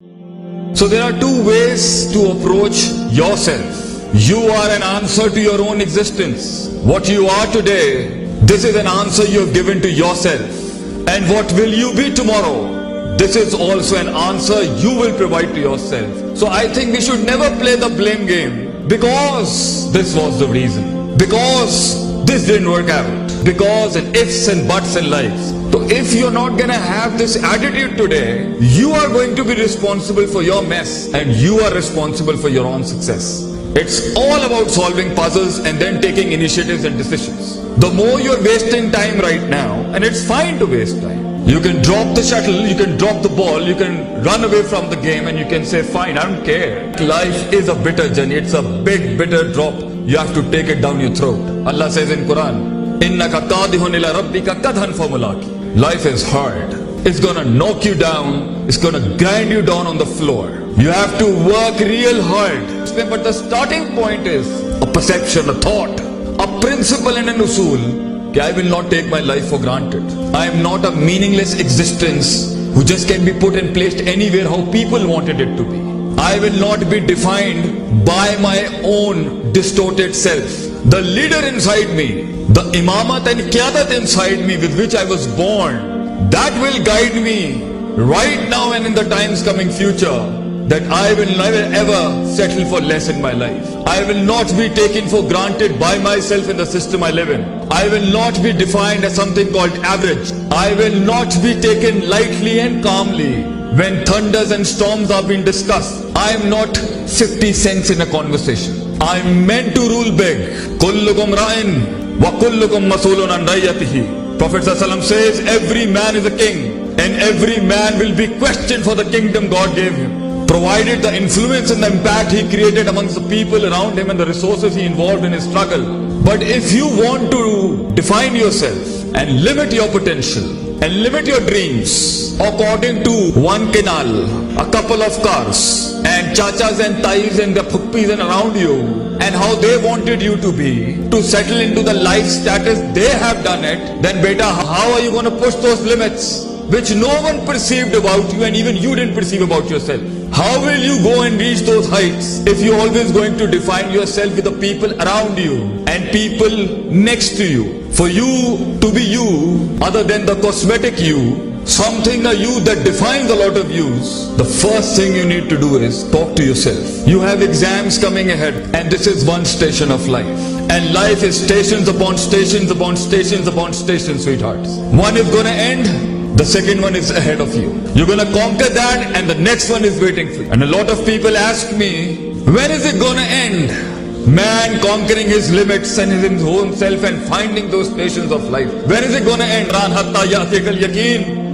So there are two ways to approach yourself. You are an answer to your own existence. What you are today, this is an answer you have given to yourself. And what will you be tomorrow? This is also an answer you will provide to yourself. So I think we should never play the blame game. Because this was the reason. Because this didn't work out. Because and ifs and buts in life. So if you're not gonna have this attitude today, you are going to be responsible for your mess. And you are responsible for your own success. It's all about solving puzzles and then taking initiatives and decisions. The more you're wasting time right now, and it's fine to waste time. You can drop the shuttle, you can drop the ball, you can run away from the game and you can say, fine, I don't care. Life is a bitter journey, it's a big bitter drop. You have to take it down your throat. Allah says in Quran, إِنَّكَ قَادِهٌ إِلَى رَبِّكَ قَدْهًا فَمُلَاقِي. Life is hard. It's gonna knock you down, it's gonna grind you down on the floor. You have to work real hard. But the starting point is a perception, a thought, a principle and an usul. I will not take my life for granted. I am not a meaningless existence who just can be put and placed anywhere how people wanted it to be. I will not be defined by my own distorted self. The leader inside me, the imamat and qiyadat inside me with which I was born, that will guide me right now and in the times coming future. That I will never ever settle for less in my life. I will not be taken for granted by myself in the system I live in. I will not be defined as something called average. I will not be taken lightly and calmly when thunders and storms are being discussed. I am not 50 cents in a conversation. I am meant to rule big. Kullukum ra'in wa kullukum masulun an ra'iyatihi. Prophet ﷺ says every man is a king and every man will be questioned for the kingdom God gave him. Provided the influence and the impact he created amongst the people around him and the resources he involved in his struggle. But if you want to define yourself and limit your potential and limit your dreams according to one canal, a couple of cars and chachas and tais and the phukpis and around you and how they wanted you to be, to settle into the life status they have done it, then beta, how are you going to push those limits which no one perceived about you and even you didn't perceive about yourself? How will you go and reach those heights if you're always going to define yourself with the people around you and people next to you? For you to be you, other than the cosmetic you, something a you that defines a lot of yous, the first thing you need to do is talk to yourself. You have exams coming ahead and this is one station of life. And life is stations upon stations upon stations upon stations, sweethearts. One is gonna end. The second one is ahead of you. You're gonna conquer that and the next one is waiting for you. And a lot of people ask me, when is it gonna end? Man conquering his limits and his own self and finding those stations of life. When is it gonna end?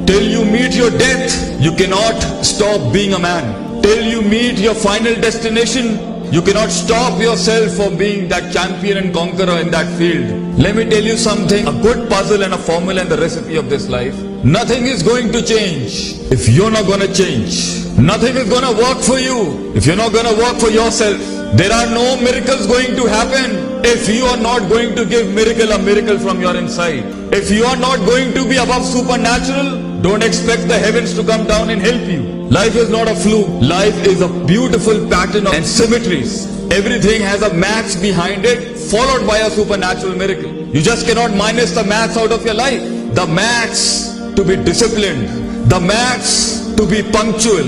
Till you meet your death, you cannot stop being a man. Till you meet your final destination, you cannot stop yourself from being that champion and conqueror in that field. Let me tell you something, a good puzzle and a formula and the recipe of this life. Nothing is going to change if you're not going to change. Nothing is going to work for you if you're not going to work for yourself. There are no miracles going to happen if you are not going to give a miracle from your inside. If you are not going to be above supernatural, don't expect the heavens to come down and help you. Life is not a fluke. Life is a beautiful pattern and symmetries. Everything has a maths behind it, followed by a supernatural miracle. You just cannot minus the maths out of your life. The maths to be disciplined, the maths to be punctual,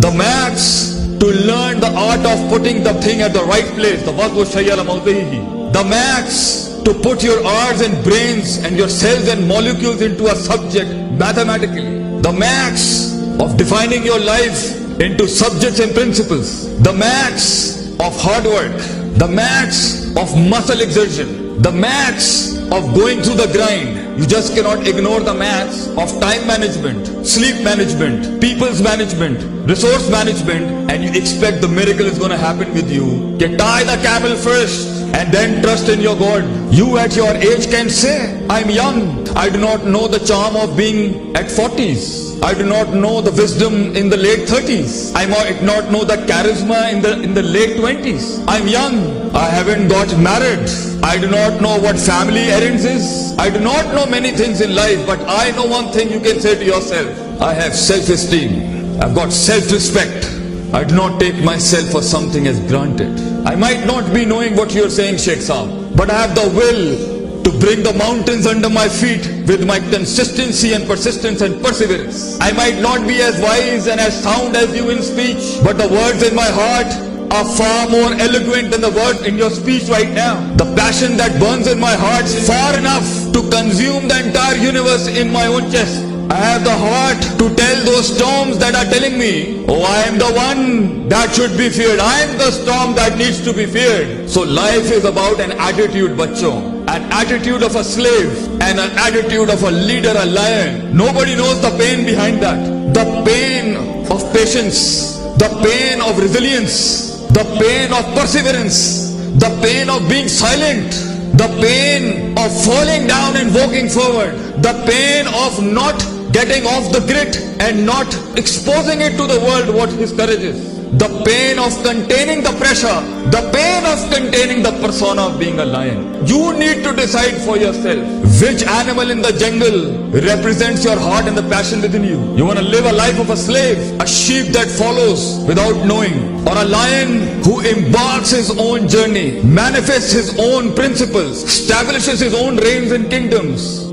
the maths to learn the art of putting the thing at the right place, the maths to put your arms and brains and your cells and molecules into a subject mathematically, the maths of defining your life into subjects and principles, the maths of hard work, the maths of muscle exertion, the maths of going through the grind. You just cannot ignore the maths of time management, sleep management, people's management, resource management, and you expect the miracle is going to happen with you. Tie the camel first and then trust in your God. You at your age can say, I'm young. I do not know the charm of being at 40s. I do not know the wisdom in the late 30s. I might not know the charisma in the late 20s. I'm young. I haven't got married. I do not know what family errands is. I do not know many things in life, but I know one thing you can say to yourself. I have self-esteem. I've got self-respect. I do not take myself for something as granted. I might not be knowing what you're saying, Sheikh Saab, but I have the will to bring the mountains under my feet with my consistency and persistence and perseverance. I might not be as wise and as sound as you in speech, but the words in my heart are far more eloquent than the words in your speech right now. The passion that burns in my heart is far enough to consume the entire universe in my own chest. I have the heart to tell those storms that are telling me, oh, I am the one that should be feared. I am the storm that needs to be feared. So life is about an attitude, bachcho. An attitude of a slave and an attitude of a leader, a lion. Nobody knows the pain behind that. The pain of patience, the pain of resilience, the pain of perseverance, the pain of being silent, the pain of falling down and walking forward, the pain of not getting off the grit and not exposing it to the world what his courage is. The pain of containing the pressure, the pain of containing the persona of being a lion. You need to decide for yourself which animal in the jungle represents your heart and the passion within you. You want to live a life of a slave, a sheep that follows without knowing, or a lion who embarks his own journey, manifests his own principles, establishes his own reigns and kingdoms.